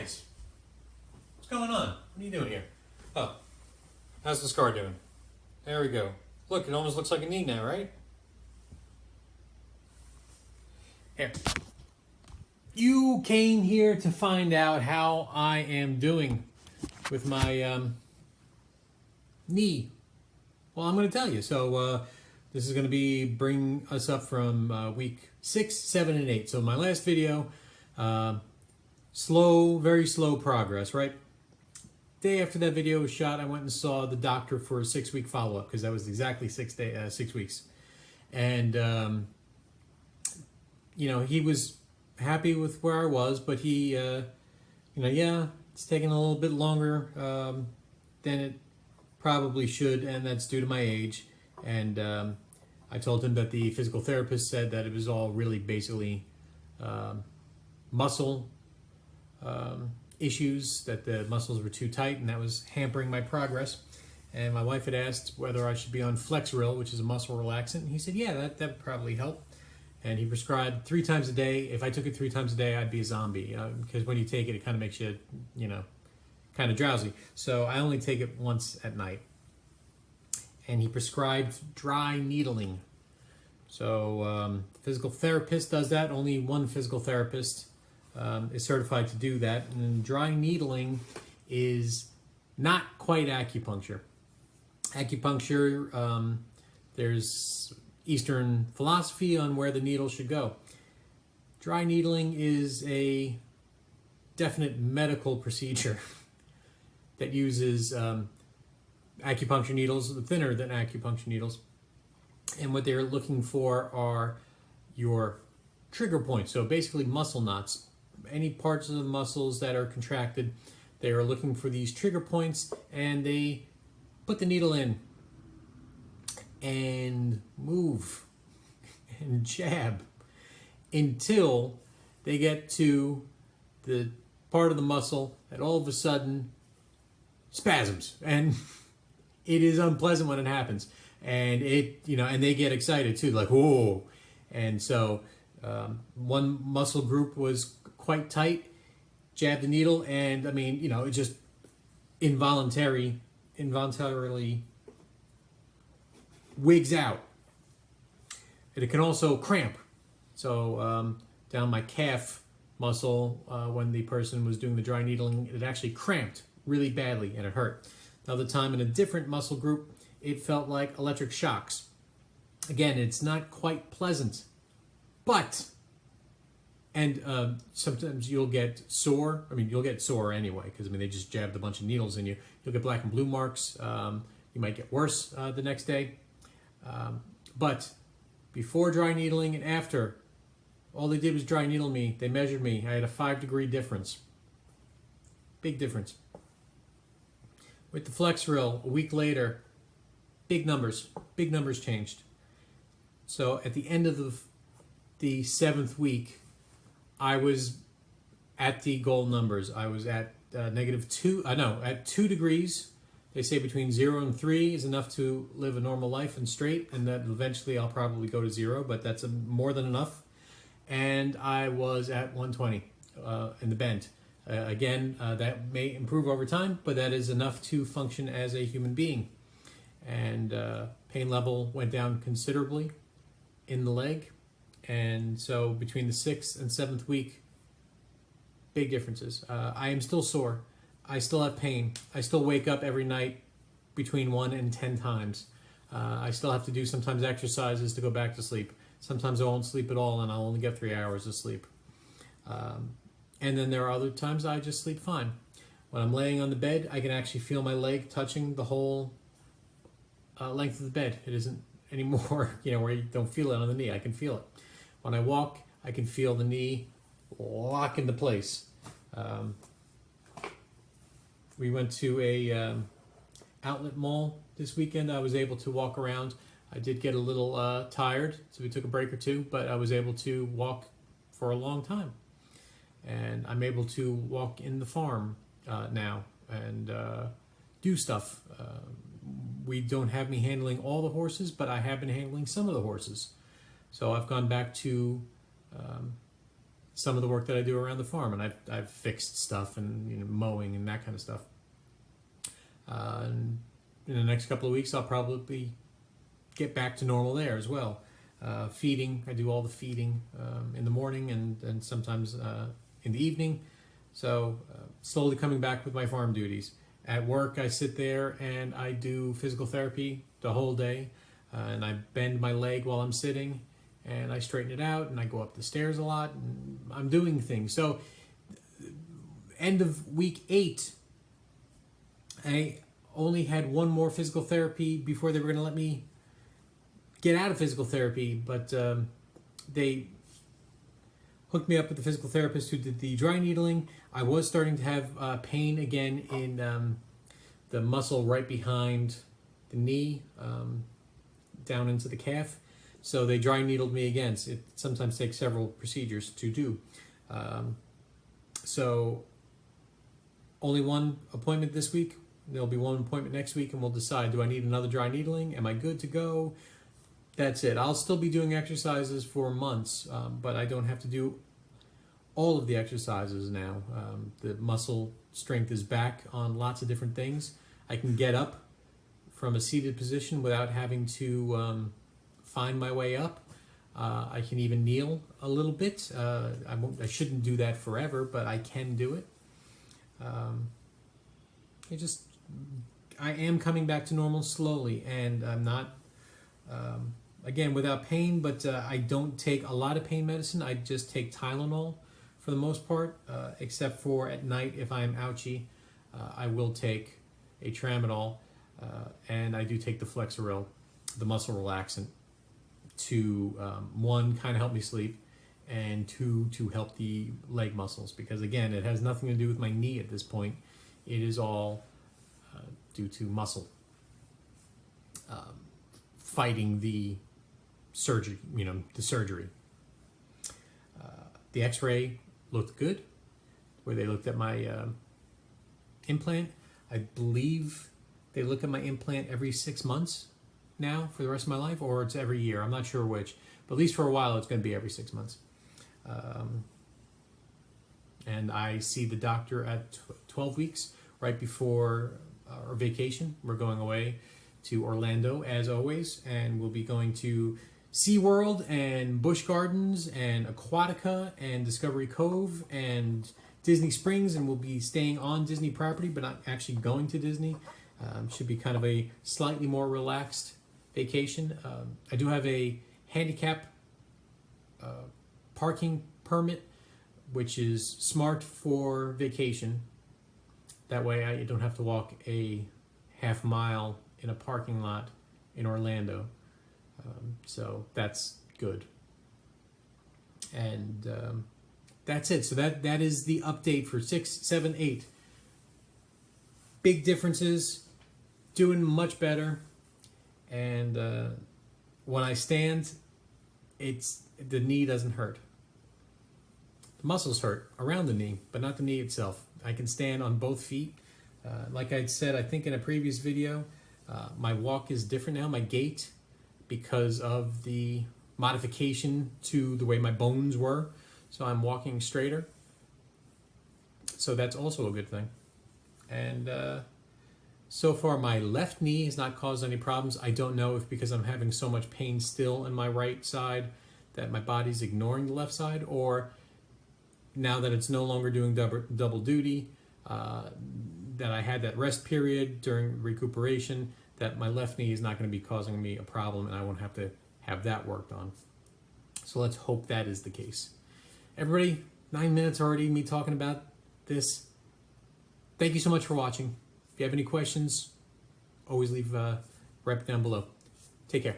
Guys, what's going on? What are you doing here? Oh, how's the scar doing? There we go. Look, it almost looks like a knee now, right? Here. You came here to find out how I am doing with my knee. Well, I'm going to tell you. So this is going to be bring us up from week 6, 7, and 8. So my last video, very slow progress, right? Day after that video was shot, I went and saw the doctor for a 6-week follow-up because that was exactly 6 weeks. And, he was happy with where I was, but he, it's taking a little bit longer than it probably should, and that's due to my age. And I told him that the physical therapist said that it was all really basically muscle issues, that the muscles were too tight and that was hampering my progress. And my wife had asked whether I should be on Flexeril, which is a muscle relaxant. And he said, yeah, that would probably help. And he prescribed 3 times a day. If I took it 3 times a day, I'd be a zombie. Because when you take it, it kind of makes you, kind of drowsy. So I only take it once at night. And he prescribed dry needling. So the physical therapist does that. Only one physical therapist is certified to do that. And dry needling is not quite acupuncture. Acupuncture, there's Eastern philosophy on where the needle should go. Dry needling is a definite medical procedure that uses acupuncture needles, thinner than acupuncture needles. And what they're looking for are your trigger points. So basically muscle knots. Any parts of the muscles that are contracted, they are looking for these trigger points, and they put the needle in and move and jab until they get to the part of the muscle that all of a sudden spasms. And it is unpleasant when it happens. And and they get excited too, like, whoa. And so one muscle group was quite tight, jabbed the needle, and it just involuntarily wigs out. And it can also cramp. So down my calf muscle, when the person was doing the dry needling, it actually cramped really badly and it hurt. Another time in a different muscle group, it felt like electric shocks. Again, it's not quite pleasant, but, and sometimes you'll get sore. You'll get sore anyway, because they just jabbed a bunch of needles in you. You'll get black and blue marks. You might get worse the next day. But before dry needling and after, all they did was dry needle me. They measured me. I had a 5-degree difference. Big difference. With the Flexeril, a week later, big numbers changed. So at the end of the 7th week, I was at the goal numbers. I was at at 2 degrees. They say between 0 and 3 is enough to live a normal life and straight, and that eventually I'll probably go to 0, but that's more than enough. And I was at 120 in the bend. Again, that may improve over time, but that is enough to function as a human being. And pain level went down considerably in the leg. And so between the 6th and 7th week, big differences. I am still sore. I still have pain. I still wake up every night between 1 and 10 times. I still have to do sometimes exercises to go back to sleep. Sometimes I won't sleep at all and I'll only get 3 hours of sleep. And then there are other times I just sleep fine. When I'm laying on the bed, I can actually feel my leg touching the whole length of the bed. It isn't anymore, where you don't feel it on the knee. I can feel it. When I walk, I can feel the knee lock into place. We went to a outlet mall this weekend. I was able to walk around. I did get a little tired, so we took a break or two, but I was able to walk for a long time. And I'm able to walk in the farm now and do stuff. We don't have me handling all the horses, but I have been handling some of the horses. So I've gone back to some of the work that I do around the farm, and I've fixed stuff and mowing and that kind of stuff. And in the next couple of weeks, I'll probably get back to normal there as well. Feeding, I do all the feeding in the morning and sometimes in the evening. So slowly coming back with my farm duties. At work, I sit there and I do physical therapy the whole day. And I bend my leg while I'm sitting, and I straighten it out, and I go up the stairs a lot, and I'm doing things. So end of week 8, I only had one more physical therapy before they were going to let me get out of physical therapy, but they hooked me up with the physical therapist who did the dry needling. I was starting to have pain again in the muscle right behind the knee, down into the calf. So they dry needled me again. It sometimes takes several procedures to do. So only one appointment this week. There'll be one appointment next week, and we'll decide, do I need another dry needling? Am I good to go? That's it. I'll still be doing exercises for months, but I don't have to do all of the exercises now. The muscle strength is back on lots of different things. I can get up from a seated position without having to find my way up. I can even kneel a little bit. I shouldn't do that forever, but I can do it. I am coming back to normal slowly, and I'm not, again, without pain, but I don't take a lot of pain medicine. I just take Tylenol for the most part, except for at night if I'm ouchy, I will take a Tramadol. And I do take the Flexeril, the muscle relaxant, to one, kind of help me sleep, and two, to help the leg muscles, because again, it has nothing to do with my knee at this point. It is all due to muscle fighting the surgery. The X-ray looked good, where they looked at my implant. I believe they look at my implant every 6 months now for the rest of my life, or it's every year. I'm not sure which, but at least for a while it's going to be every 6 months. And I see the doctor at 12 weeks, right before our vacation. We're going away to Orlando, as always, and we'll be going to SeaWorld and Busch Gardens and Aquatica and Discovery Cove and Disney Springs, and we'll be staying on Disney property, but not actually going to Disney. Should be kind of a slightly more relaxed vacation. I do have a handicap parking permit, which is smart for vacation. That way I don't have to walk a half mile in a parking lot in Orlando. So that's good. And that's it. So that is the update for 6, 7, 8. Big differences. Doing much better, and when I stand, the knee doesn't hurt. The muscles hurt around the knee, but not the knee itself. I can stand on both feet. Like I said, I think in a previous video, my walk is different now, my gait, because of the modification to the way my bones were. So I'm walking straighter. So that's also a good thing. And so far, my left knee has not caused any problems. I don't know if because I'm having so much pain still in my right side that my body's ignoring the left side, or now that it's no longer doing double duty, that I had that rest period during recuperation, that my left knee is not going to be causing me a problem and I won't have to have that worked on. So let's hope that is the case. Everybody, 9 minutes already, me talking about this. Thank you so much for watching. If you have any questions, always leave right down below. Take care.